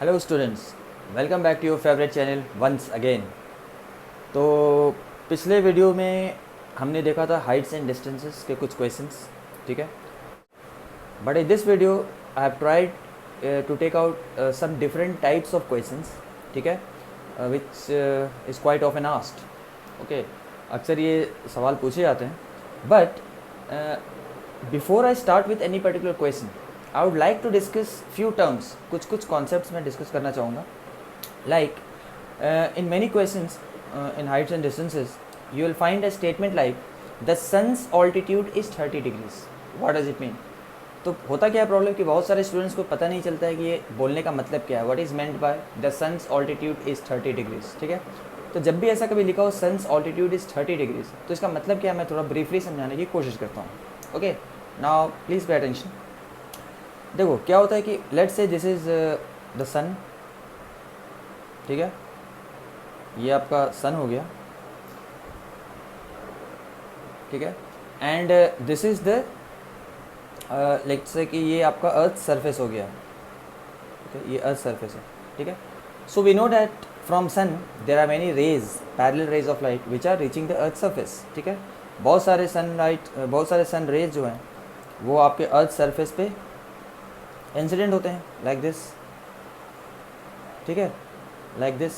Hello students, welcome back to your favourite channel once again. तो पिछले video में हमने देखा था हाइट्स एंड डिस्टेंसेस के कुछ क्वेश्चंस, ठीक है। But in this video I have tried to take out some different types of questions, ठीक है, which is quite often asked. Okay, अक्सर ये सवाल पूछे जाते हैं। But before I start with any particular question, I would like to discuss few terms, कुछ concepts मैं डिस्कस करना चाहूँगा। Like in many questions in heights and distances, you will find a statement like the sun's altitude is 30 degrees. What does it mean? तो होता क्या है problem कि बहुत सारे स्टूडेंट्स को पता नहीं चलता है कि ये बोलने का मतलब क्या है। What is meant by the sun's altitude is 30 degrees, ठीक है। तो जब भी ऐसा कभी लिखा हो सन्स ऑल्टीट्यूड इज़ 30 डिग्रीज, तो इसका मतलब क्या है मैं थोड़ा ब्रीफली समझाने की कोशिश करता हूँ। Okay, now please pay attention. देखो क्या होता है कि let's say this is the sun, ठीक है, ये आपका सन हो गया, ठीक है। And this is the let's say कि ये आपका अर्थ सरफेस हो गया, ठीक है, ये अर्थ सरफेस है, ठीक है। So we know that from sun there are many rays, parallel rays of light which are reaching the earth surface, ठीक है। बहुत सारे सन रेज जो हैं वो आपके अर्थ सरफेस पे इंसिडेंट होते हैं, लाइक दिस, ठीक है, लाइक दिस।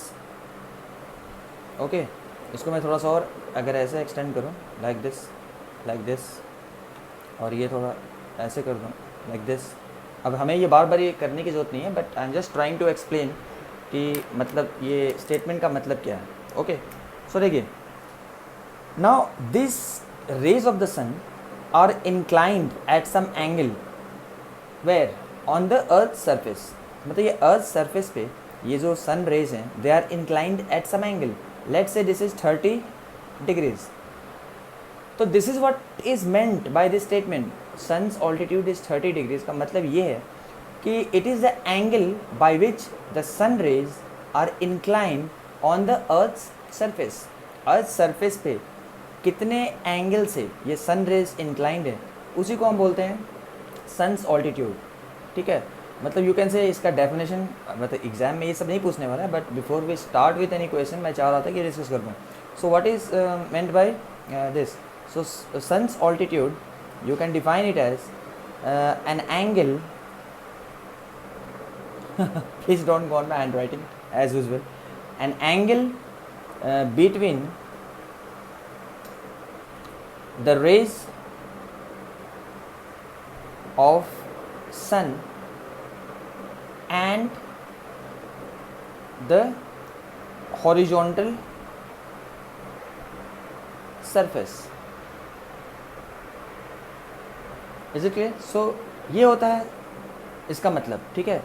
ओके, इसको मैं थोड़ा सा और अगर ऐसे एक्सटेंड करूँ, लाइक दिस, और ये थोड़ा ऐसे कर दूँ, लाइक दिस। अब हमें ये बार बार ये करने की ज़रूरत नहीं है, but I am just trying to explain कि मतलब ये स्टेटमेंट का मतलब क्या है। ओके, सो देखिए, now this rays of the sun are inclined at some angle where on the earth surface. मतलब ये अर्थ सरफेस पे ये जो सन रेज हैं they are inclined at some angle, let's say this is 30 degrees. तो this is what is meant by this statement, sun's altitude is 30 degrees का मतलब ये है कि it is the angle by which the sun rays are inclined on the earth surface. Earth surface पे कितने angle से ये सन रेज इंक्लाइंड है उसी को हम बोलते हैं सन्स ऑल्टीट्यूड, ठीक है। मतलब यू कैन से इसका डेफिनेशन, मतलब एग्जाम में ये सब नहीं पूछने वाला है, but before we start with any question मैं चाह रहा था कि डिस्कस कर दूँ। So what is meant by this? So sun's altitude you can define it as an angle please don't go on my handwriting as usual, an angle between the rays of sun and the horizontal surface. Is it clear? So ये होता है इसका मतलब, ठीक है।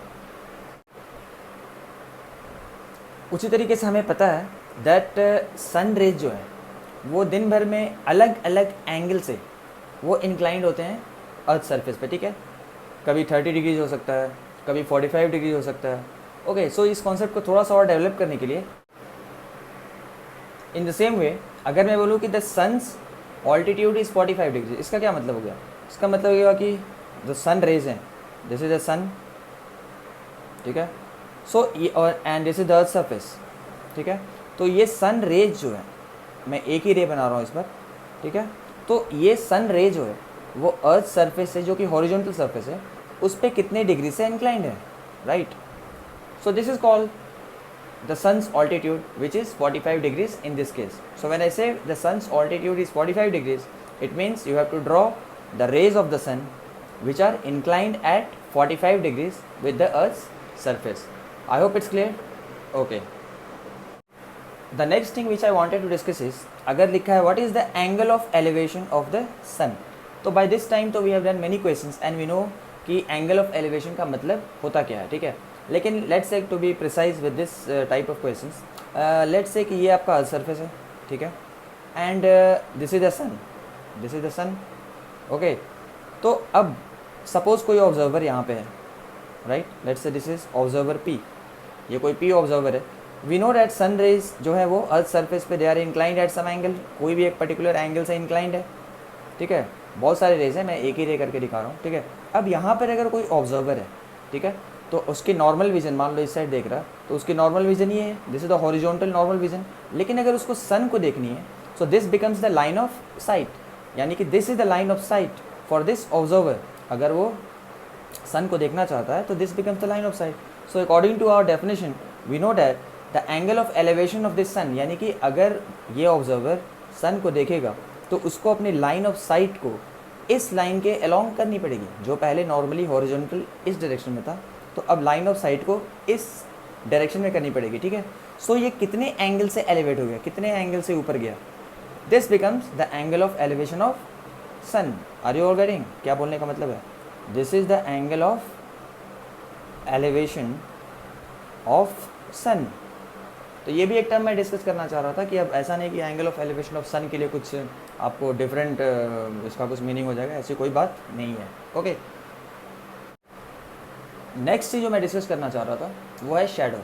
उसी तरीके से हमें पता है दैट सन रेज जो है वो दिन भर में अलग अलग एंगल से वो इंक्लाइंड होते हैं अर्थ सरफेस पे, ठीक है। कभी 30 डिग्रीज हो सकता है, कभी 45 डिग्रीज हो सकता है। ओके, सो इस कॉन्सेप्ट को थोड़ा सा और डेवलप करने के लिए इन द सेम वे अगर मैं बोलूँ कि the sun's altitude is 45 degree, इसका क्या मतलब हो गया? इसका मतलब ये हुआ कि जो सन रेज हैं, दिस इज द सन, ठीक है। सो और and this is the earth surface, ठीक है। तो ये सन रेज जो है, मैं एक ही रे बना रहा हूँ इस पर, ठीक है। तो ये सन रे जो है वो अर्थ सरफेस से, जो कि हॉरिजॉन्टल सरफेस है, उस पर कितने डिग्री से इंक्लाइंड है, right. So this is called the sun's altitude which is 45 degrees in this case. So when I say the sun's altitude is 45 degrees, it means you have to draw the rays of the sun which are inclined at 45 degrees with the earth's surface. I hope it's clear. Okay, the next thing which I wanted to discuss is, अगर लिखा है what is the angle of elevation of the sun, तो by this time तो we have done many questions and we know कि angle of elevation का मतलब होता क्या है, ठीक है। लेकिन let's say to be precise with this type of questions, let's say कि ये आपका अर्थ सरफेस है, ठीक है, and this is the sun, this is the sun. Okay, तो अब सपोज कोई ऑब्जर्वर यहाँ पे है, right, let's say this is observer P, ये कोई पी ऑब्जर्वर है। We know that sun rays जो है वो अर्थ सरफेस पे they are inclined at some angle, कोई भी एक पर्टिकुलर एंगल से इंक्लाइंड है, ठीक है। बहुत सारे रेज हैं, मैं एक ही रे करके दिखा रहा हूँ, ठीक है। अब यहाँ पर अगर कोई ऑब्जर्वर है, ठीक है, तो उसकी नॉर्मल विजन, मान लो इस साइड देख रहा, तो उसकी नॉर्मल विजन ये है, this is the horizontal normal vision. लेकिन अगर उसको सन को देखनी है, so this becomes the line of sight, यानी कि this is the line of sight for this observer. अगर वो सन को देखना चाहता है तो this becomes the line of sight. So according to our definition we know that the angle of elevation of this sun, यानी कि अगर ये ऑब्जर्वर सन को देखेगा तो उसको अपनी लाइन ऑफ साइट को इस लाइन के अलोंग करनी पड़ेगी, जो पहले नॉर्मली हॉरिजॉन्टल इस डायरेक्शन में था, तो अब लाइन ऑफ साइट को इस डायरेक्शन में करनी पड़ेगी, ठीक है। सो ये कितने एंगल से एलिवेट हो गया, कितने एंगल से ऊपर गया, this becomes the angle of elevation of sun. Are you all getting क्या बोलने का मतलब है? This is the angle of elevation of sun. तो ये भी एक टर्म मैं डिस्कस करना चाह रहा था कि अब ऐसा नहीं कि एंगल ऑफ एलिवेशन ऑफ सन के लिए कुछ आपको डिफरेंट इसका कुछ मीनिंग हो जाएगा, ऐसी कोई बात नहीं है। ओके, नेक्स्ट चीज़ जो मैं डिस्कस करना चाह रहा था वो है shadow.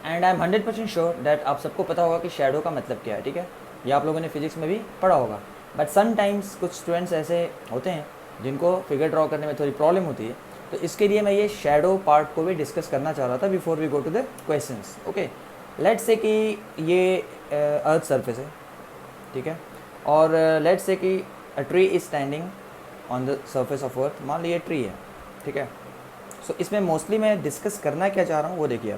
And I am 100% sure that आप सबको पता होगा कि शेडो का मतलब क्या है, ठीक है। ये आप लोगों ने फिजिक्स में भी पढ़ा होगा। बट समटाइम्स कुछ स्टूडेंट्स ऐसे होते हैं जिनको फिगर ड्रॉ करने में थोड़ी प्रॉब्लम होती है, तो इसके लिए मैं ये शेडो पार्ट को भी डिस्कस करना चाह रहा था before we go to the questions. Okay, let's say कि ये अर्थ सरफेस है, ठीक है, और लेट्स से कि अ tree is standing on the surface of अर्थ। मान लीजिए ट्री है, ठीक है। सो इसमें मोस्टली मैं डिस्कस करना क्या चाह रहा हूँ वो देखिए।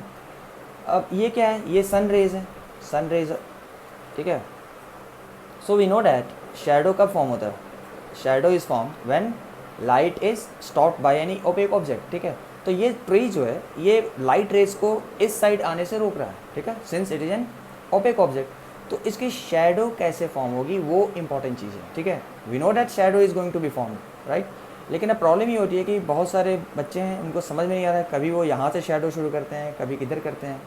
अब ये क्या है, ये सन रेज है, सन रेज, ठीक है। So we know that shadow कब फॉर्म होता है, shadow is form when light is stopped by any opaque object, ठीक है। तो ये ट्री जो है ये लाइट रेज को इस साइड आने से रोक रहा है, ठीक है, since it is an opaque object. तो इसकी शेडो कैसे फॉर्म होगी वो इंपॉर्टेंट चीज़ है, ठीक है। We know that shadow is going to be form, right. लेकिन अब प्रॉब्लम ये होती है कि बहुत सारे बच्चे हैं उनको समझ में नहीं आ रहा है, कभी वो यहाँ से शेडो शुरू करते हैं, कभी किधर करते हैं,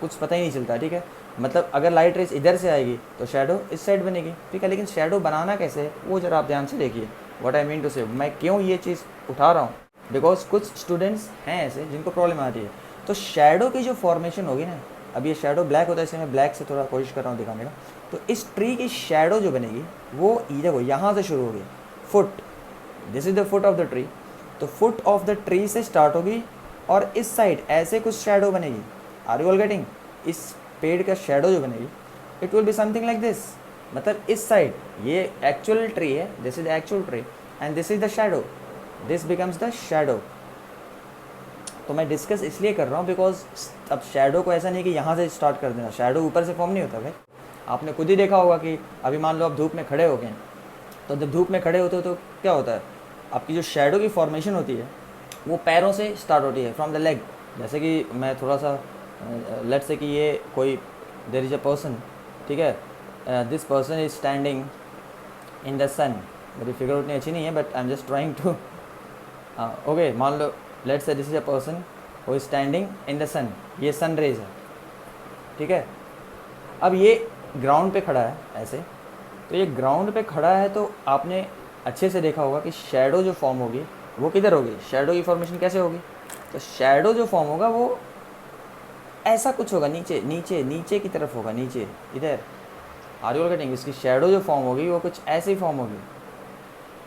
कुछ पता ही नहीं चलता, ठीक है। मतलब अगर लाइट रेज इधर से आएगी तो शेडो इस साइड बनेगी, ठीक है। लेकिन शेडो बनाना कैसे है वो जरा आप ध्यान से देखिए। व्हाट आई मीन टू से, मैं क्यों ये चीज़ उठा रहा हूँ, बिकॉज कुछ स्टूडेंट्स हैं ऐसे जिनको प्रॉब्लम आती है। तो शेडो की जो फॉर्मेशन होगी ना, अब ये शेडो ब्लैक होता है, इसे मैं ब्लैक से थोड़ा कोशिश कर रहा हूँ दिखाने का। तो इस ट्री की शेडो जो बनेगी वो देखो यहाँ से शुरू होगी, foot, this is the foot of the tree. तो फुट ऑफ द ट्री से स्टार्ट होगी और इस साइड ऐसे कुछ शेडो बनेगी। Are you all getting? इस पेड़ का शेडो जो बनेगी it will be something like this. मतलब इस साइड ये एक्चुअल ट्री है, this is actual tree and this is the shadow, this becomes the shadow. तो मैं डिस्कस इसलिए कर रहा हूँ बिकॉज अब शेडो को ऐसा नहीं कि यहाँ से स्टार्ट कर देना, शेडो ऊपर से फॉर्म नहीं होता भाई। आपने खुद ही देखा होगा कि अभी मान लो आप धूप में खड़े हो गए, तो जब धूप में खड़े होते हो तो क्या होता है, आपकी जो शेडो की फॉर्मेशन होती है वो पैरों से स्टार्ट होती है, फ्रॉम द लेग। जैसे कि मैं थोड़ा सा लेट्स से कि ये कोई देयर इज अ पर्सन, ठीक है, this person is standing in the sun. मेरी फिगर उतनी अच्छी नहीं है but I am just trying to, okay, मान लो let's say this is a person who is standing in the sun, ये सन रेज है, ठीक है। अब ये ग्राउंड पे खड़ा है ऐसे, तो ये ग्राउंड पे खड़ा है तो आपने अच्छे से देखा होगा कि शेडो जो फॉर्म होगी वो किधर होगी, शेडो की फॉर्मेशन कैसे होगी। तो शेडो जो फॉर्म होगा वो ऐसा कुछ होगा, नीचे नीचे नीचे की तरफ होगा, नीचे इधर। Are you all getting? इसकी शेडो जो फॉर्म होगी वो कुछ ऐसे ही फॉर्म होगी।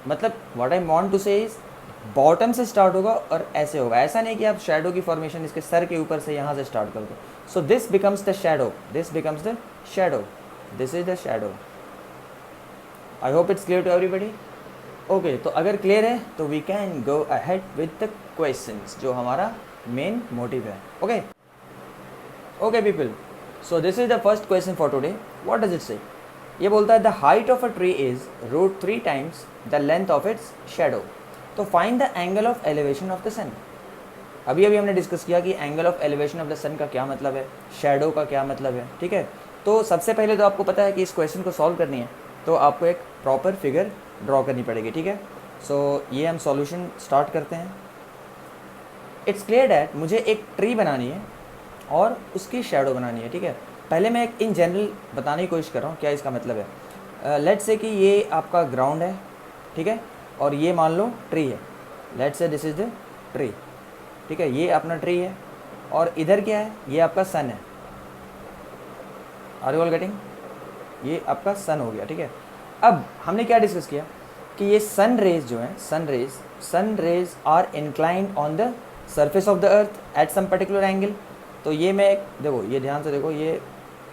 मतलब what I want to say is bottom से स्टार्ट होगा और ऐसे होगा। ऐसा नहीं कि आप शेडो की फॉर्मेशन इसके सर के ऊपर से यहाँ से स्टार्ट कर दो। So this becomes the shadow, this becomes the shadow, this is the shadow. I hope it's clear to everybody. Okay, तो अगर क्लियर है तो we can go ahead with the questions, जो हमारा मेन मोटिव है। Okay okay people, so this is the first question for today. What does it say? ये बोलता है the height of a tree is √3 times the length of its shadow, तो find the angle of elevation of the sun. अभी अभी हमने discuss किया कि angle of elevation of the sun का क्या मतलब है, शेडो का क्या मतलब है, ठीक है। तो सबसे पहले तो आपको पता है कि इस क्वेश्चन को सॉल्व करनी है तो आपको एक प्रॉपर फिगर ड्रॉ करनी पड़ेगी, ठीक है। सो ये हम सॉल्यूशन स्टार्ट करते हैं। इट्स क्लियर डैट मुझे एक ट्री बनानी है और उसकी शेडो बनानी है, ठीक है। पहले मैं एक इन जनरल बताने की कोशिश कर रहा हूँ क्या इसका मतलब है। लेट्स से कि ये आपका ग्राउंड है, ठीक है, और ये मान लो ट्री है। Let's say this is the tree, ठीक है, ये अपना ट्री है और इधर क्या है, ये आपका सन है। Are you all getting? ये आपका सन हो गया, ठीक है। अब हमने क्या डिस्कस किया कि ये सन रेज जो है, sun rays are inclined on the surface of the earth at some particular angle. तो ये मैं देखो, ये ध्यान से देखो, ये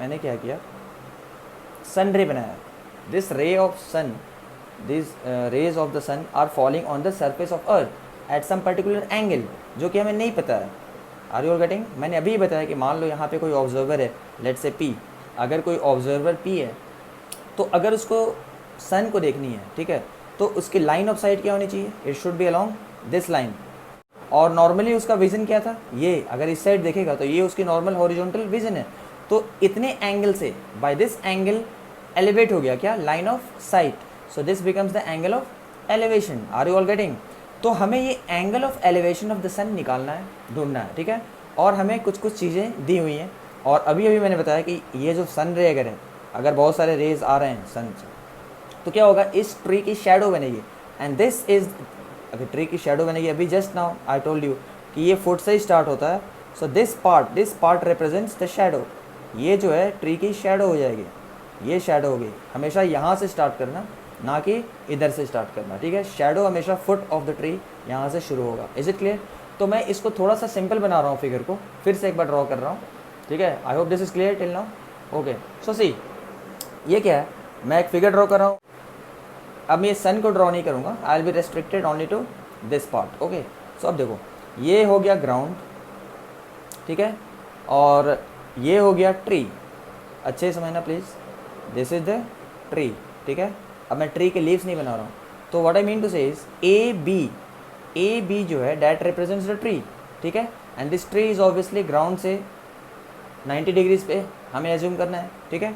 मैंने क्या किया, सन रे बनाया। This ray of sun, this rays of the sun are falling on the surface of earth at some particular angle, जो कि हमें नहीं पता है। Are you all getting? मैंने अभी बताया कि मान लो यहाँ पे कोई ऑब्जर्वर है, लेट्स से पी। अगर कोई ऑब्जर्वर पी है, तो अगर उसको सन को देखनी है, ठीक है, तो उसकी लाइन ऑफ साइट क्या होनी चाहिए? It should be along this line. और नॉर्मली उसका विजन क्या था? ये अगर इस साइड देखेगा तो ये उसकी नॉर्मल हॉरिजॉन्टल विजन है। तो इतने एंगल से बाय दिस एंगल एलिवेट हो गया क्या? Line of sight. So this becomes the angle of elevation. Are you all getting? तो हमें ये angle of elevation of the sun निकालना है, ढूंढना है, ठीक है। और हमें कुछ कुछ चीज़ें दी हुई हैं, और अभी अभी मैंने बताया कि ये जो सन रे अगर है, अगर बहुत सारे रेज आ रहे हैं सन से, तो क्या होगा? इस ट्री की शेडो बनेगी। एंड दिस इज, अगर ट्री की शेडो बनेगी, अभी just now I told you कि ये फुट से ही स्टार्ट होता है। So this part represents the shadow. ये जो है ट्री की शेडो हो जाएगी, ये शेडो होगी। हमेशा यहाँ से स्टार्ट करना, ना कि इधर से स्टार्ट करना, ठीक है। शेडो हमेशा फुट ऑफ द ट्री यहाँ से शुरू होगा। Is it clear? तो मैं इसको थोड़ा सा सिंपल बना रहा हूँ, फिगर को फिर से एक बार ड्रॉ कर रहा हूँ, ठीक है। I hope this is clear till now. Okay, so see, ये क्या है? मैं एक फिगर ड्रॉ कर रहा हूँ। अब मैं ये सन को ड्रॉ नहीं करूँगा, I will be restricted only to this part. Okay, so अब देखो, ये हो गया ग्राउंड, ठीक है, और ये हो गया ट्री। अच्छे से समझना please, this is the tree, ठीक है। अब मैं ट्री के लीव्स नहीं बना रहा हूँ। तो what I mean to say is A B जो है डैट रिप्रेजेंट्स द ट्री, ठीक है। And this tree is obviously ground से 90 डिग्रीज पे हमें एज्यूम करना है, ठीक है।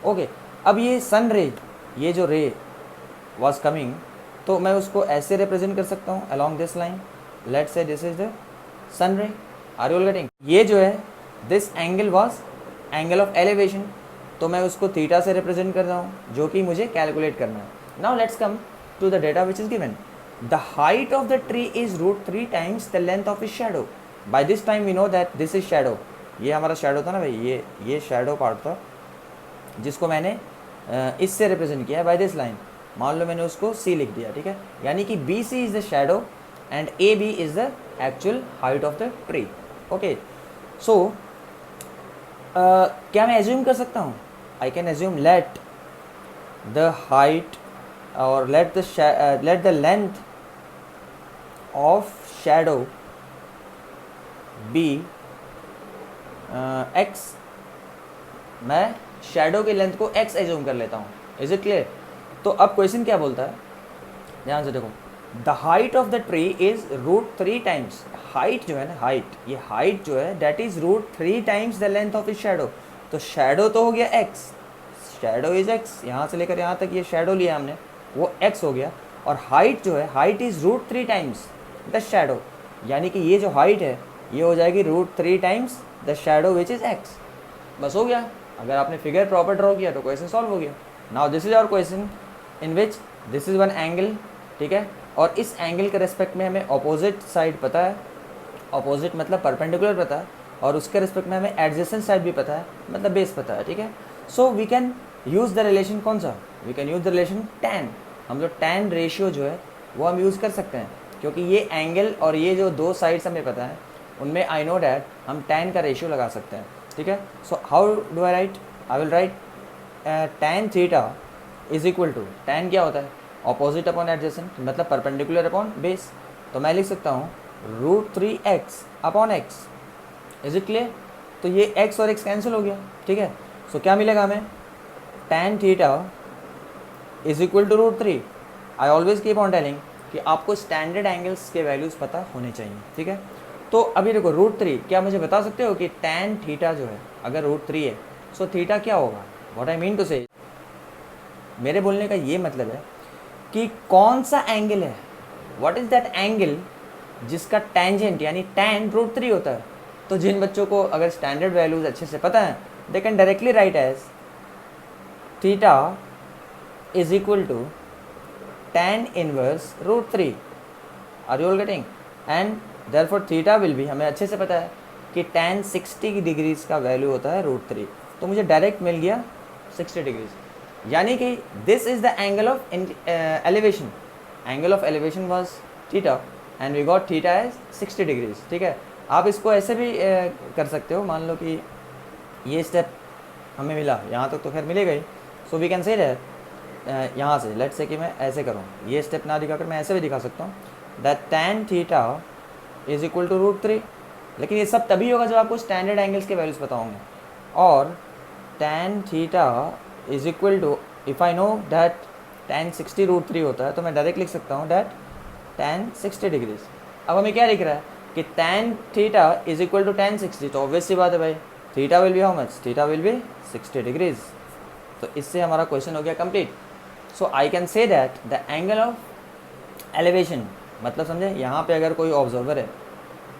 ओके, अब ये सन रे, ये जो रे वॉज कमिंग, तो मैं उसको ऐसे रिप्रेजेंट कर सकता हूँ along this line. Let's say this is the sun ray. Are you all getting? ये जो है this angle was angle of elevation, तो मैं उसको थीटा से रिप्रेजेंट कर रहा हूँ, जो कि मुझे कैलकुलेट करना है। Now let's come to the data which is given. The height of the tree is √3 times the length of is shadow. By this time we know that this is shadow. ये हमारा shadow था ना भाई, ये shadow part था जिसको मैंने इससे रिप्रेजेंट किया बाय दिस लाइन। मान लो मैंने उसको सी लिख दिया, ठीक है। यानी कि B C is the shadow and A B is the actual height of the tree. Okay, so क्या मैं एज्यूम कर सकता हूँ? I can assume let the height और let the length of shadow be X. मैं shadow की length को X assume कर लेता हूँ। Is it clear? तो अब क्वेश्चन क्या बोलता है, ध्यान से देखो। The height of the tree is √3 times. Height जो है ना, ये हाइट जो है that is √3 times the length of is shadow. तो शेडो तो हो गया एक्स, शेडो इज एक्स, यहाँ से लेकर यहाँ तक ये शेडो लिया हमने, वो एक्स हो गया। और हाइट जो है, height is √3 times the shadow, यानी कि ये जो हाइट है ये हो जाएगी √3 times the shadow which is x. बस हो गया। अगर आपने फिगर प्रॉपर ड्रॉ किया तो क्वेश्चन सॉल्व हो गया। Now this is our question in which this is one angle, ठीक है, और इस एंगल के रेस्पेक्ट में हमें अपोजिट साइड पता है, अपोजिट मतलब परपेंडिकुलर पता है, और उसके रेस्पेक्ट में हमें एडजेसेंट साइड भी पता है, मतलब बेस पता है, ठीक है। So we can use the relation कौन सा? We can use the relation tan। हम लोग tan रेशियो जो है वो हम यूज़ कर सकते हैं, क्योंकि ये एंगल और ये जो दो साइड्स हमें पता है, उनमें आई नो डैट हम tan का रेशियो लगा सकते हैं, ठीक है। So how do I write? I will write tan theta is equal to, tan क्या होता है? ऑपोजिट अपॉन एडजेसेंट, मतलब परपेंडिकुलर अपॉन बेस। तो मैं लिख सकता हूँ √3x upon x। Is it clear? तो ये x और x कैंसिल हो गया, ठीक है। सो क्या मिलेगा हमें? tan theta is equal to √3। I always keep on telling कि आपको स्टैंडर्ड एंगल्स के वैल्यूज़ पता होने चाहिए, ठीक है। तो अभी देखो √3, क्या मुझे बता सकते हो कि tan थीटा जो है अगर √3 है, सो थीटा क्या होगा? व्हाट आई मीन टू से, मेरे बोलने का ये मतलब है कि कौन सा एंगल है, व्हाट इज दैट एंगल जिसका टेंजेंट यानी tan √3 होता है। तो जिन बच्चों को अगर स्टैंडर्ड वैल्यूज अच्छे से पता है, they can directly write as theta is equal to tan inverse √3। Are you all getting? And therefore theta will be, हमें अच्छे से पता है कि tan 60 डिग्रीज का वैल्यू होता है √3। तो मुझे डायरेक्ट मिल गया 60 डिग्रीज, यानी कि this is the angle of elevation. Angle of elevation was theta and we got theta as 60 degrees, ठीक है। आप इसको ऐसे भी कर सकते हो, मान लो कि ये स्टेप हमें मिला, यहाँ तक तो खैर मिलेगा ही। So we can say that यहाँ से लेट्स से कि मैं ऐसे करूँ, ये स्टेप ना दिखाकर मैं ऐसे भी दिखा सकता हूँ that tan theta is equal to √3। लेकिन ये सब तभी होगा जब आपको स्टैंडर्ड एंगल्स के वैल्यूज़ पता होंगे। और tan theta is equal to, if I know that tan 60 √3 होता है, तो मैं डायरेक्ट लिख सकता हूँ दैट tan 60 डिग्रीज। अब हमें क्या लिख रहा है कि tan theta is equal to tan 60, तो ऑब्वियस सी बात है भाई, theta will be how much, theta will be 60 degrees. तो इससे हमारा क्वेश्चन हो गया complete. So I can say that the angle of elevation, मतलब समझे, यहाँ पे अगर कोई ऑब्जर्वर है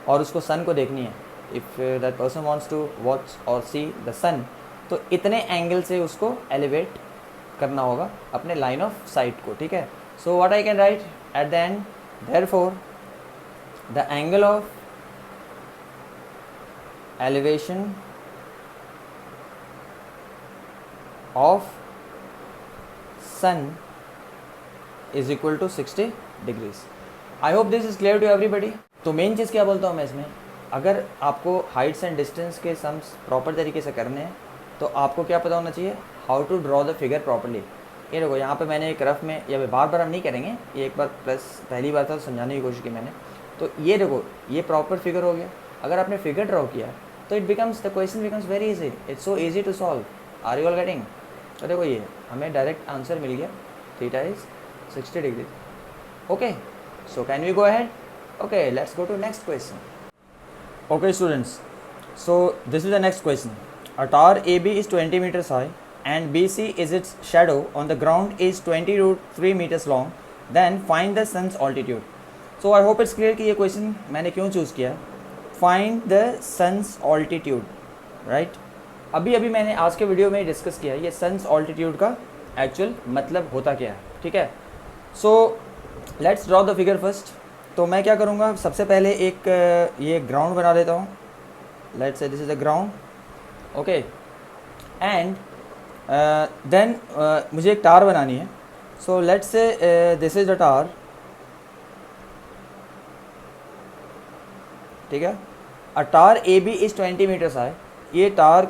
और उसको सन को देखनी है, if that person wants to watch और सी द सन, तो इतने एंगल से उसको एलिवेट करना होगा अपने लाइन ऑफ साइट को, ठीक है। So what I can write at the end, therefore the angle of elevation of sun is equal to 60 degrees. I hope this is clear to everybody. तो main चीज़ क्या बोलता हूँ मैं इसमें, अगर आपको हाइट्स एंड डिस्टेंस के सम्स प्रॉपर तरीके से करने हैं तो आपको क्या पता होना चाहिए, how to draw the figure properly. ये देखो यहाँ पे मैंने एक रफ में, या बार बार हम नहीं करेंगे, ये एक बार प्लस पहली बार था तो समझाने की कोशिश की मैंने। तो ये देखो ये प्रॉपर फिगर हो गया। अगर आपने फिगर ड्रॉ किया तो it becomes, the question becomes very easy, it's so easy to solve. Are you all getting? तो देखो ये हमें डायरेक्ट आंसर मिल गया, theta is 60 degree. Okay, so can we go ahead? Okay, let's go to next question. Okay students, so this is the next question. A tower AB is 20 meters high and BC is its shadow on the ground is 20√3 meters long. Then find the sun's altitude. So I hope it's clear कि ये question मैंने क्यों choose किया। Find the sun's altitude, right? अभी मैंने आज के video में डिस्कस किया ये sun's altitude का एक्चुअल मतलब होता क्या है, ठीक है। So let's draw the figure first. तो मैं क्या करूँगा, सबसे पहले एक ये ग्राउंड बना देता हूँ। Let's say this is the ground, okay. And then मुझे एक टावर बनानी है। So let's say this is the tower, ठीक है। A tower A B is 20 meters high. ये टावर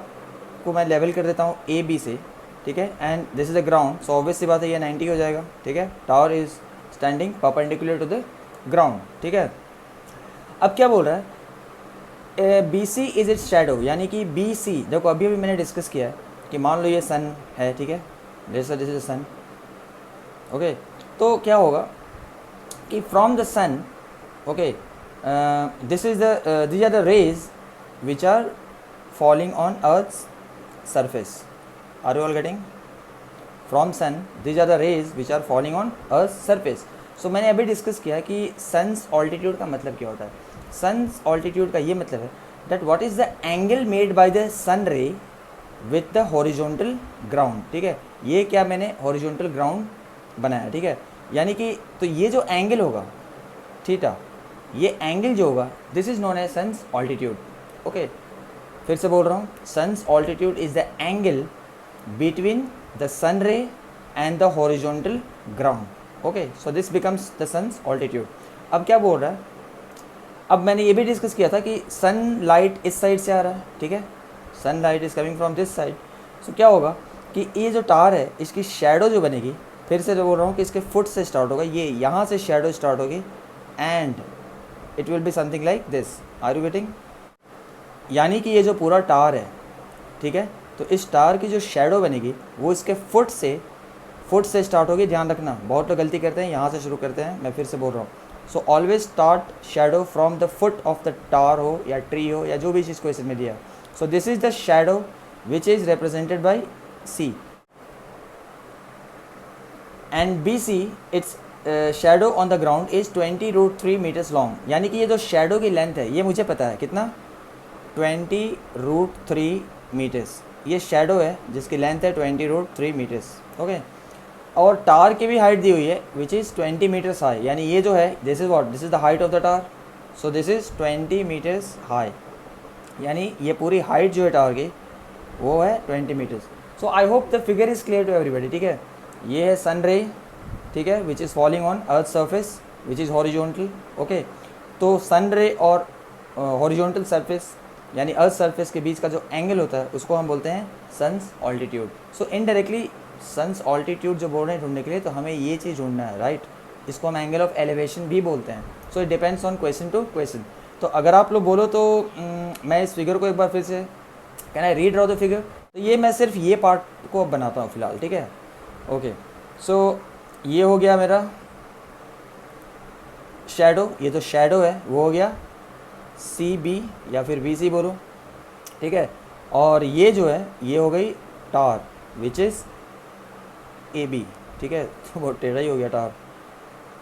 को मैं लेवल कर देता हूँ ए बी से, ठीक है। And this is the ground, so obvious सी बात है ये 90 हो जाएगा, ठीक है। Tower is standing perpendicular to the ground, ठीक है। अब क्या बोल रहा है, B C is its shadow, यानी कि बी सी, देखो अभी मैंने डिस्कस किया है कि मान लो ये सन है, ठीक है, जैसा दिस इज सन, ओके। तो क्या होगा कि from the sun, okay, this is the these are the rays which are falling on earth's surface. Are you all getting? From sun these are the rays which are falling on earth's surface. So मैंने अभी discuss किया कि sons altitude का मतलब क्या होता है। Sons altitude का ये मतलब है that what is the angle made by the sun ray with the horizontal ground, ठीक है। ये क्या मैंने हॉरिजॉन्टल ग्राउंड बनाया, ठीक है। यानी कि तो ये जो एंगल होगा थीटा, ये एंगल जो होगा this is known as sun's altitude, okay. फिर से बोल रहा हूँ, sun's altitude is the angle between the sun ray and the horizontal ground, okay. So this becomes the sun's altitude. अब क्या बोल रहा है, अब मैंने ये भी डिस्कस किया था कि सन लाइट इस साइड से आ रहा है, ठीक है। Sun light is coming from this side. So क्या होगा कि ये जो टावर है इसकी शैडो जो बनेगी, फिर से जो बोल रहा हूँ कि इसके फुट से स्टार्ट होगा, ये यहाँ से शैडो स्टार्ट होगी and it will be something like this. Are you getting? यानी कि ये जो पूरा टावर है, ठीक है, तो इस टावर की जो शैडो बनेगी वो इसके फुट से स्टार्ट होगी। ध्यान रखना, बहुत लोग गलती करते हैं, यहाँ से शुरू करते हैं, मैं फिर से बोल रहा हूँ। So always start shadow from the foot of the tower हो या ट्री हो या जो भी चीज़ क्वेश्चन में दिया। So this is the shadow which is represented by C and B C, its shadow on the ground is 20√3 meters long. यानी कि ये जो शैडो की लेंथ है ये मुझे पता है कितना, 20√3 मीटर्स। ये शैडो है जिसकी लेंथ है 20√3 मीटर्स, ओके। और टावर की भी हाइट दी हुई है विच इज़ 20 मीटर्स हाई। यानी ये जो है this is what, this is the height of the tower. So this is 20 meters high, यानी ये पूरी हाइट जो है टावर की वो है 20 meters. So I hope the figure is clear to everybody, ठीक है। ये है सन रे, ठीक है, which is falling on earth surface which is horizontal, okay. तो सन रे और हॉरिजॉन्टल सरफेस यानी अर्थ सरफेस के बीच का जो एंगल होता है उसको हम बोलते हैं sun's altitude. So indirectly sun's altitude जो बोल रहे हैं ढूंढने के लिए, तो हमें ये चीज़ ढूंढना है, राइट। इसको हम एंगल ऑफ एलिवेशन भी बोलते हैं। So it depends on question to question. तो अगर आप लोग बोलो तो मैं इस फिगर को एक बार फिर से, can I read draw the figure. तो ये मैं सिर्फ ये पार्ट को बनाता हूँ फिलहाल, ठीक है। ओके, सो ये हो गया मेरा शैडो, ये जो शैडो है वो हो गया सी बी या फिर बी सी बोलो, ठीक है। और ये जो है ये हो गई टार विच इज़ ए बी, ठीक है। तो बहुत टेढ़ा ही हो गया टार।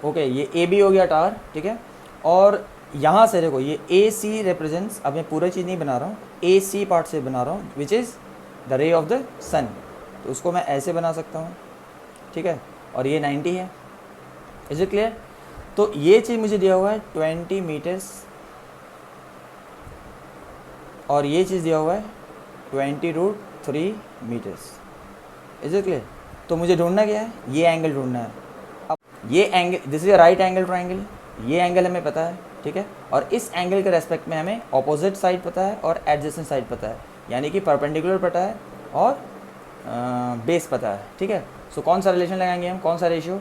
ओके, ये ए बी हो गया टार, ठीक है। और यहाँ से देखो ये ए सी रिप्रेजेंट्स, अब मैं पूरा चीज़ नहीं बना रहा हूँ, ए सी पार्ट से बना रहा हूँ which is the ray of the sun. तो उसको मैं ऐसे बना सकता हूँ, ठीक है। और ये 90 है, इज इट क्लियर। तो ये चीज़ मुझे दिया हुआ है 20 मीटर्स और ये चीज़ दिया हुआ है 20√3 मीटर्स, इज इट क्लियर। तो मुझे ढूंढना क्या है, ये एंगल ढूंढना है। अब ये angle, this is a right angle triangle, ये एंगल हमें पता है, ठीक है। और इस एंगल के रेस्पेक्ट में हमें ऑपोजिट साइड पता है और एडजेसेंट साइड पता है, यानी कि परपेंडिकुलर पता है और बेस पता है, ठीक है। सो कौन सा रिलेशन लगाएंगे हम, कौन सा रेशियो,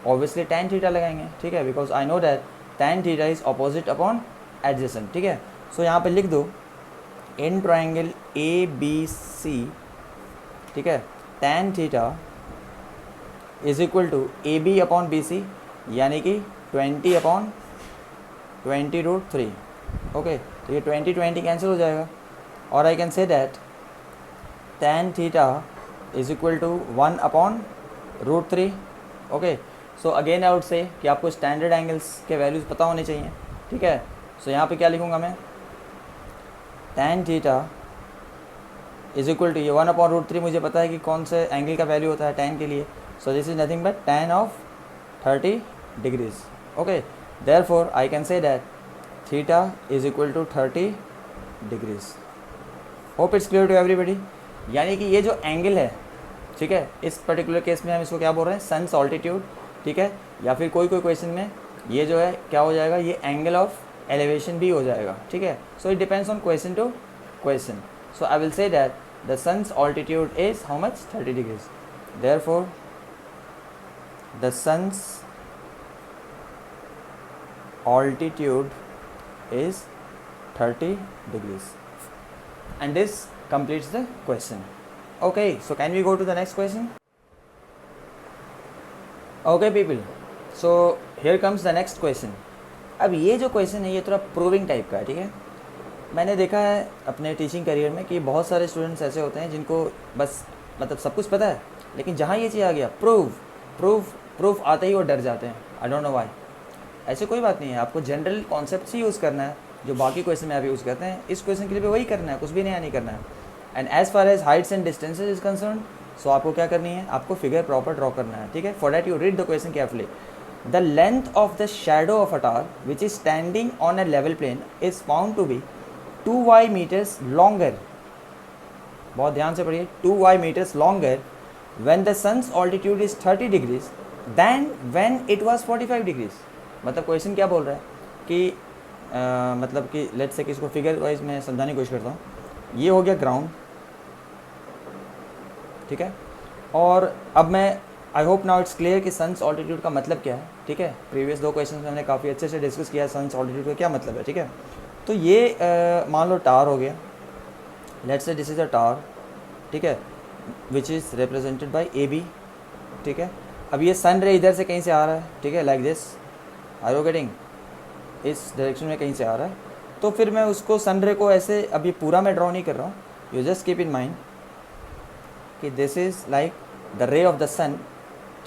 ऑब्वियसली tan थीटा लगाएंगे, ठीक है, because I know that tan theta is opposite upon adjacent, ठीक है। सो यहाँ पे लिख दो इन ट्रायंगल ए बी सी, ठीक है, tan theta is equal to A B upon B C, यानी कि 20/20√3। ओके, तो ये 20 कैंसिल हो जाएगा और I can say that tan theta is equal to 1/√3। Okay, so again I would say कि आपको स्टैंडर्ड एंगल्स के वैल्यूज़ पता होने चाहिए, ठीक है। सो यहाँ पे क्या लिखूँगा मैं, tan theta is equal to, ये 1/√3 मुझे पता है कि कौन से एंगल का वैल्यू होता है tan के लिए। So this is nothing but tan of 30 degrees. Okay, therefore I can say that theta is equal to 30 degrees. Hope it's clear to everybody. यानी कि ये जो एंगल है, ठीक है, इस पर्टिकुलर केस में हम इसको क्या बोल रहे हैं, सन्स ऑल्टीट्यूड, ठीक है। या फिर कोई क्वेश्चन में ये जो है क्या हो जाएगा, ये एंगल ऑफ एलिवेशन भी हो जाएगा, ठीक है। So it depends on question to question. So I will say that the sun's altitude is how much, 30 degrees. Therefore the sun's altitude is 30 degrees and this completes the question. Okay, so can we go to the next question? Okay people, so here comes the next question. अब ये जो question है ये थोड़ा proving type का है, ठीक है। मैंने देखा है अपने टीचिंग करियर में कि बहुत सारे स्टूडेंट्स ऐसे होते हैं जिनको बस मतलब सब कुछ पता है, लेकिन जहाँ ये चीज़ आ गया प्रूफ आते ही वो डर जाते हैं। I don't know why. ऐसे कोई बात नहीं है, आपको जनरल कॉन्सेप्ट ही यूज़ करना है जो बाकी क्वेश्चन में आप यूज़ करते हैं। इस क्वेश्चन के लिए भी वही करना है, कुछ भी नया नहीं करना है। And as far as heights and distances is concern, so आपको क्या करनी है, आपको फिगर प्रॉपर ड्रॉ करना है, ठीक है। For that you read the question carefully. The length of the shadow of a tower which is standing on a level plane is found to be 2y meters longer. बहुत ध्यान से पढ़िए, 2y meters longer when the sun's altitude is 30 degrees then when it was 45 degrees. मतलब question क्या बोल रहा है कि मतलब कि लेट्स से कि इसको फिगर वाइज मैं समझाने की कोशिश करता हूँ। ये हो गया ग्राउंड, ठीक है। और अब मैं I hope now it's clear कि सन्स ऑल्टीट्यूड का मतलब क्या है, ठीक है। प्रीवियस 2 क्वेश्चन में हमने काफ़ी अच्छे से डिस्कस किया सन्स ऑल्टीट्यूड का क्या मतलब है, ठीक है। तो ये मान लो टावर हो गया, let's say this is a tower, ठीक है, which is represented by A B, ठीक है। अब ये सन रे इधर से कहीं से आ रहा है, ठीक है, like this, are you getting, इस डायरेक्शन में कहीं से आ रहा है। तो फिर मैं उसको सन रे को ऐसे, अब ये पूरा मैं ड्रॉ नहीं कर रहा हूँ, you just keep in mind कि this is like the ray of the sun,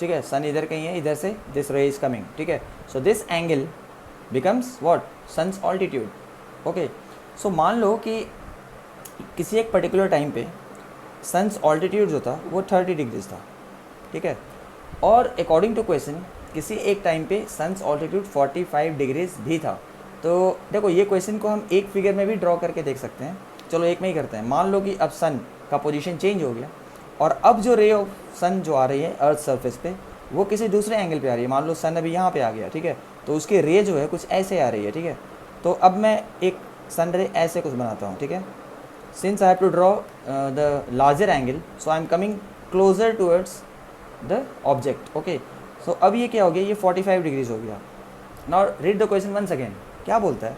ठीक है। सन इधर कहीं है, इधर से दिस रे इज कमिंग, ठीक है। So this angle becomes what, sun's altitude. Okay, so मान लो कि किसी एक पर्टिकुलर टाइम पे सन्स ऑल्टीट्यूड जो था वो 30 डिग्रीज था, ठीक है। और अकॉर्डिंग टू क्वेश्चन किसी एक टाइम पे सन्स ऑल्टीट्यूड 45 डिग्रीज भी था। तो देखो ये क्वेश्चन को हम एक फिगर में भी ड्रॉ करके देख सकते हैं। चलो एक में ही करते हैं। मान लो कि अब सन का पोजीशन चेंज हो गया और अब जो रे ऑफ सन जो आ रही है अर्थ सरफेस पे वो किसी दूसरे एंगल पे आ रही है। मान लो सन अभी यहाँ पे आ गया, ठीक है, तो उसकी रे जो है कुछ ऐसे आ रही है, ठीक है। तो अब मैं एक सन रे ऐसे कुछ बनाता हूँ, ठीक है। Since I have to draw the larger angle, so I am coming closer towards the object, okay. So अब ये क्या हो गया, ये 45 डिग्रीज हो गया। Now read the question once again. क्या बोलता है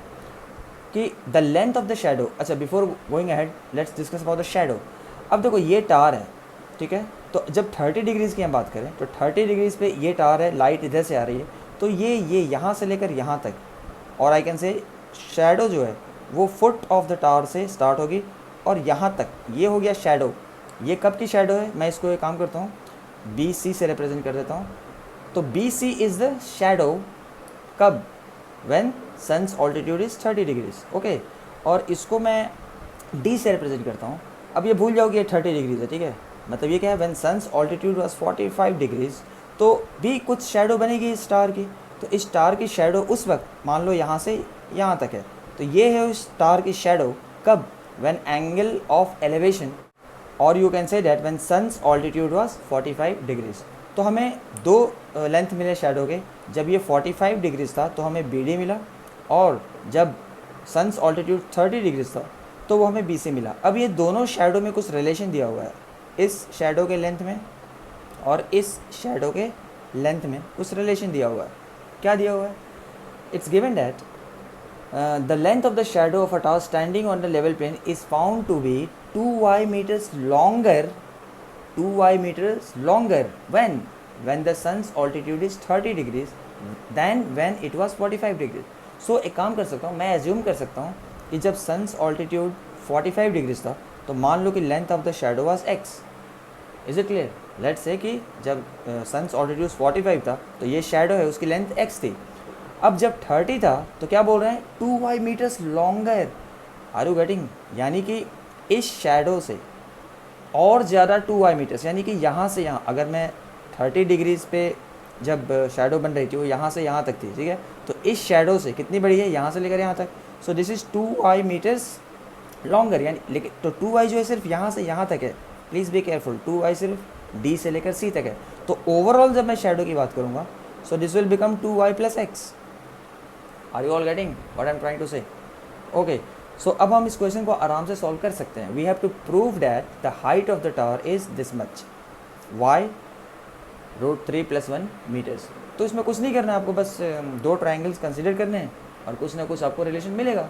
कि the length of the shadow, अच्छा before going ahead let's discuss about the shadow. अब देखो ये टार है, ठीक है। तो जब 30 डिग्रीज़ की हम बात करें तो 30 डिग्रीज़ पे ये टार है, लाइट इधर से आ रही है, तो ये यहाँ से लेकर यहाँ तक, और आई कैन से शेडो जो है वो फुट ऑफ द टावर से स्टार्ट होगी और यहाँ तक, ये हो गया शेडो। ये कब की शेडो है, मैं इसको एक काम करता हूँ बी सी से रिप्रेजेंट कर देता हूँ। तो B C is the shadow कब, when sun's altitude is 30 degrees, okay. और इसको मैं डी से रिप्रेजेंट करता हूँ। अब ये भूल जाओगे ये 30 डिग्रीज है, ठीक है। मतलब ये क्या है, when sun's altitude was 45 degrees, तो भी कुछ शेडो बनेगी इस स्टार की। तो इस स्टार की शेडो उस वक्त मान लो यहाँ से यहाँ तक है, तो ये है उस स्टार की शेडो कब, व्हेन एंगल ऑफ एलिवेशन, और you can say that when sun's altitude was 45 degrees. तो हमें दो लेंथ मिले शेडो के। जब ये 45 डिग्रीज था तो हमें बी डी मिला, और जब सन्स ऑल्टीट्यूड 30 डिग्रीज था तो वो हमें बी सी मिला। अब ये दोनों शेडो में कुछ रिलेशन दिया हुआ है, इस शेडो के लेंथ में और इस शेडो के लेंथ में कुछ रिलेशन दिया हुआ है। क्या दिया हुआ है, it's given that the length of the shadow of a tower standing on the level plane is found to be 2y meters longer, 2y meters longer when the sun's altitude is 30 degrees than when it was 45 degrees. So एक काम कर सकता हूँ, मैं assume कर सकता हूँ कि जब sun's altitude 45 डिग्रीज था तो मान लो कि length of the shadow was x। Is it clear? Let's say कि जब sun's altitude 45 था तो ये शेडो है उसकी लेंथ x थी। अब जब 30 था तो क्या बोल रहे हैं, 2y meters longer। Are you getting? यानी कि इस शेडो से और ज़्यादा 2y मीटर्स, यानी कि यहाँ से यहाँ, अगर मैं 30 डिग्रीज़ पे जब शेडो बन रही थी वो यहाँ से यहाँ तक थी, ठीक है। तो इस शेडो से कितनी बड़ी है, यहाँ से लेकर यहाँ तक। So this is 2y meters longer, यानी लेकिन तो 2y जो है सिर्फ यहाँ से यहाँ तक है। प्लीज़ बी केयरफुल, 2y सिर्फ डी से लेकर सी तक है। तो ओवरऑल जब मैं शेडो की बात करूँगा so this will become 2y plus x. Are you all getting what I am trying to say? Okay. So अब हम इस क्वेश्चन को आराम से सॉल्व कर सकते हैं। We have to prove that the height of the tower is this much, y √3 + 1 meters. तो इसमें कुछ नहीं करना है आपको, बस दो ट्राइंगल्स कंसिडर करने हैं और कुछ ना कुछ आपको रिलेशन मिलेगा।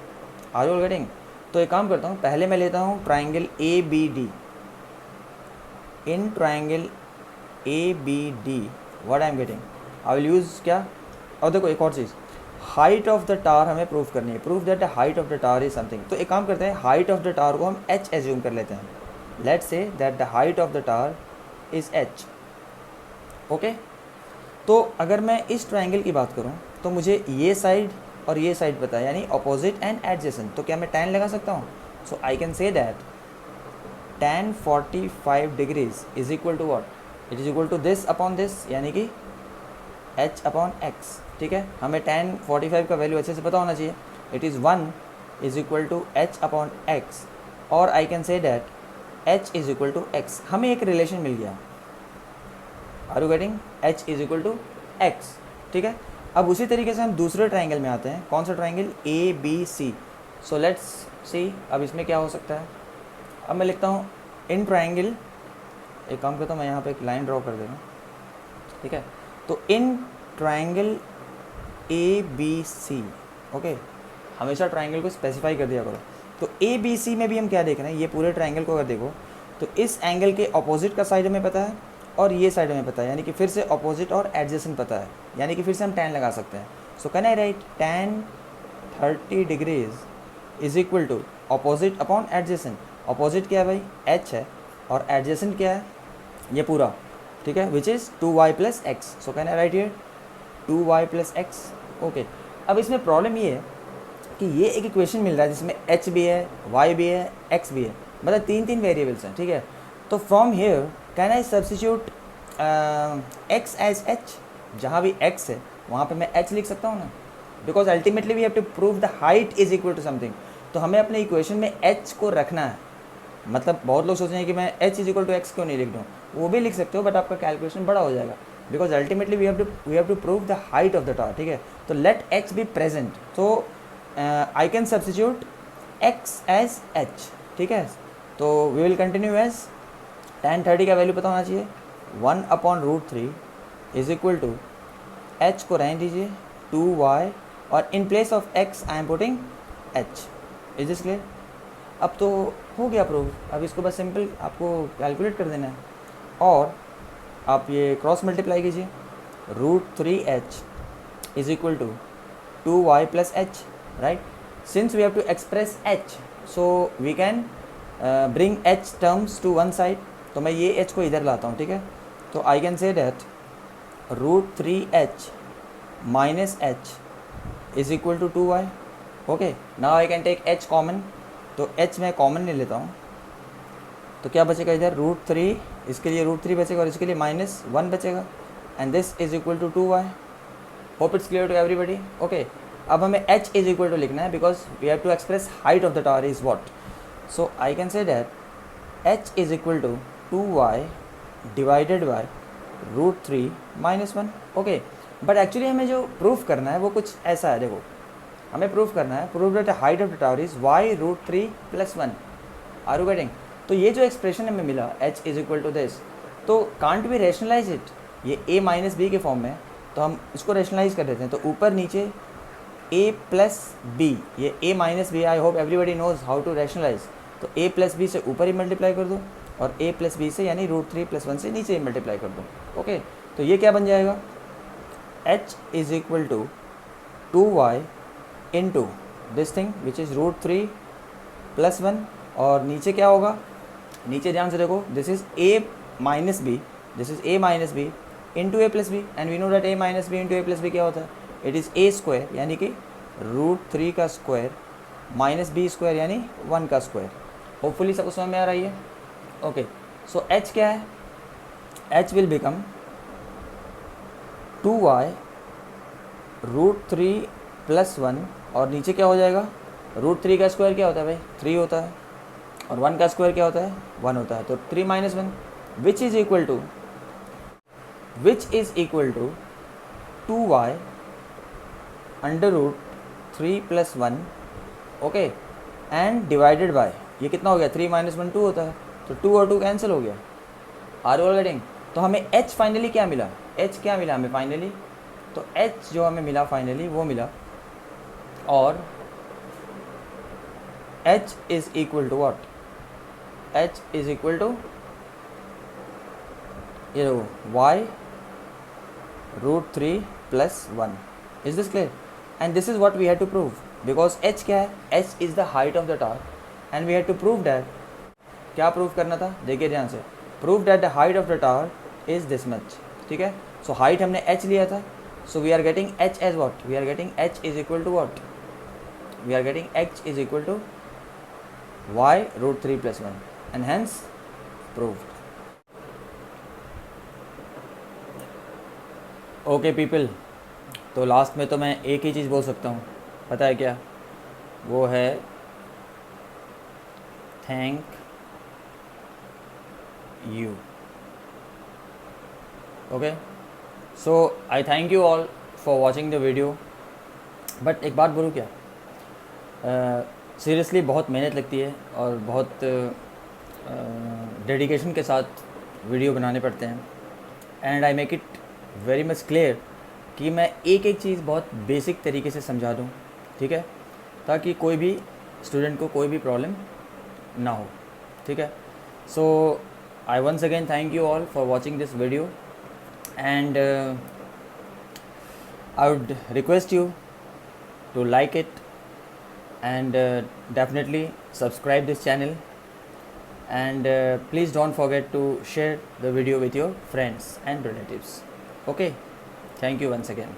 Are you all getting? तो एक काम करता हूँ, पहले मैं लेता हूँ triangle A B D. In triangle A B D what I am getting, I will use क्या, और देखो एक और चीज़, हाइट ऑफ द टावर हमें प्रूव करनी है। Prove that the height of the tower is something. तो एक काम करते हैं, हाइट ऑफ द टावर को हम h एज्यूम कर लेते हैं। Let's say that the height of the tower is h, okay. तो अगर मैं इस ट्राइंगल की बात करूं तो मुझे ये साइड और ये साइड पता है, यानी अपोजिट एंड एडजेसेंट। तो क्या मैं tan लगा सकता हूँ? So I can say that tan 45 degrees is equal to what, it is equal to this upon this, यानी कि h अपॉन x, ठीक है। हमें tan 45 का वैल्यू अच्छे से पता होना चाहिए। It is 1 is equal to h upon x, और I can say that h is equal to x। हमें एक रिलेशन मिल गया, are you getting? h is equal to x, ठीक है। अब उसी तरीके से हम दूसरे ट्राइंगल में आते हैं। कौन सा triangle? A B C. So let's see अब इसमें क्या हो सकता है। अब मैं लिखता हूँ इन ट्राइंगल, एक काम करता हूँ मैं यहाँ पे एक लाइन ड्रॉ कर दे रहा हूँ, ठीक है। तो in triangle A B C, okay, हमेशा ट्राइंगल को स्पेसिफाई कर दिया करो। तो ए बी सी में भी हम क्या देख रहे हैं, ये पूरे ट्राइंगल को अगर देखो तो इस एंगल के अपोजिट का साइड हमें पता है और ये साइड हमें पता है, यानी कि फिर से अपोजिट और एडजेसेंट पता है, यानी कि फिर से हम tan लगा सकते हैं। So can I write tan 30 degrees is equal to opposite upon adjacent. Opposite क्या है भाई? h है, और एडजेसेंट क्या है? ये पूरा, ठीक है, which is 2y plus x. So can I right here 2y plus x, okay. अब इसमें प्रॉब्लम ये है कि ये एक इक्वेशन मिल रहा है जिसमें h भी है, y भी है, x भी है, मतलब तीन वेरिएबल्स हैं, ठीक है। तो from here can I substitute x as h, जहाँ भी x है वहाँ पे मैं h लिख सकता हूँ ना, because ultimately we have to prove the height is equal to something. तो हमें अपने इक्वेशन में h को रखना है। मतलब बहुत लोग सोचते हैं कि मैं h is equal to x क्यों नहीं लिख दूँ, वो भी लिख सकते हो बट आपका कैलकुलेशन बड़ा हो जाएगा। Because ultimately we have to prove the height of the tower, ठीक है. तो लेट एक्स बी प्रेजेंट, तो I can substitute x as h, ठीक है. तो we will continue as tan 30 का वैल्यू पता होना चाहिए 1/√3 इज इक्वल टू एच को रहने दीजिए 2y, और in place of x I am putting h. Is this clear? अब तो हो गया प्रूव. अब इसको बस सिंपल आपको कैलकुलेट कर देना है, और आप ये क्रॉस मल्टीप्लाई कीजिए. √3h is equal to 2y plus h, right. Since we have to express h, so we can bring h terms to one side. तो मैं ये h को इधर लाता हूँ, ठीक है. तो I can say that √3h minus h is equal to 2y. Okay, now I can take h common. तो h मैं कॉमन ले लेता हूँ, तो क्या बचेगा इधर √3, इसके लिए √3 बचेगा और इसके लिए -1 बचेगा, and this is equal to 2y. Hope it's clear to everybody. Okay, अब हमें h इज इक्वल टू लिखना है because we have to express height of the tower is what. So I can say that h is equal to 2y divided by √3 - 1. Okay, but actually हमें जो proof करना है वो कुछ ऐसा है. देखो, हमें प्रूफ करना है, prove that the height of the tower is y √3 + 1. Are you getting? तो ये जो एक्सप्रेशन हमें मिला h is equal to this, तो कांट भी रेशनलाइज इट. ये a माइनस बी के फॉर्म में, तो हम इसको रेशनलाइज कर देते हैं. तो ऊपर नीचे a प्लस बी, ये a minus b, I hope everybody knows how to rationalize. तो a प्लस बी से ऊपर ही मल्टीप्लाई कर दो, और a प्लस बी से यानी √3 + 1 से नीचे ही मल्टीप्लाई कर दो. ओके, तो ये क्या बन जाएगा, h is equal to 2y into this thing which is √3 + 1, और नीचे क्या होगा, नीचे ध्यान से देखो, this is a minus b, this is a minus b into a plus b, and we know that a minus b into a plus b क्या होता है, इट इज़ a स्क्वायर, यानी कि √3 का स्क्वायर माइनस b स्क्वायर यानी 1 का square. Hopefully सब समझ में आ रही है. ओके, सो h क्या है, h विल बिकम 2y √3 + 1, और नीचे क्या हो जाएगा, √3 का स्क्वायर क्या होता है भाई, 3 होता है, और 1 का स्क्वायर क्या होता है, 1 होता है. तो 3 - 1 which is equal to 2y √3 + 1. Okay, and divided by, ये कितना हो गया, 3 - 1 2 होता है, तो 2 और 2 कैंसिल हो गया. Are you all getting? तो हमें h फाइनली क्या मिला, h क्या मिला हमें फाइनली, तो h जो हमें मिला फाइनली वो मिला, और h is equal to what, h is equal to ये y √3 + 1. Is this clear? And this is what we had to prove, because h क्या है, h is the height of the tower, and we had to prove that. क्या prove करना था, देखिए ध्यान से, prove that the height of the tower is this much. ठीक है, सो हाइट हमने h लिया था, so we are getting h as what, we are getting h is equal to what, we are getting h is equal to y √3 + 1, and hence proved. Okay people, तो last में तो मैं एक ही चीज़ बोल सकता हूँ, पता है क्या, वो है thank you. Okay, so I thank you all for watching the video. But एक बात बोलूँ क्या, सीरियसली बहुत मेहनत लगती है और बहुत डेडिकेशन के साथ वीडियो बनाने पड़ते हैं, and I make it very much clear कि मैं एक एक चीज़ बहुत बेसिक तरीके से समझा दूँ, ठीक है, ताकि कोई भी स्टूडेंट को कोई भी प्रॉब्लम ना हो. ठीक है, so I once again thank you all for watching this video, and I would request you to like it and definitely subscribe this channel, and please don't forget to share the video with your friends and relatives. Okay, thank you once again.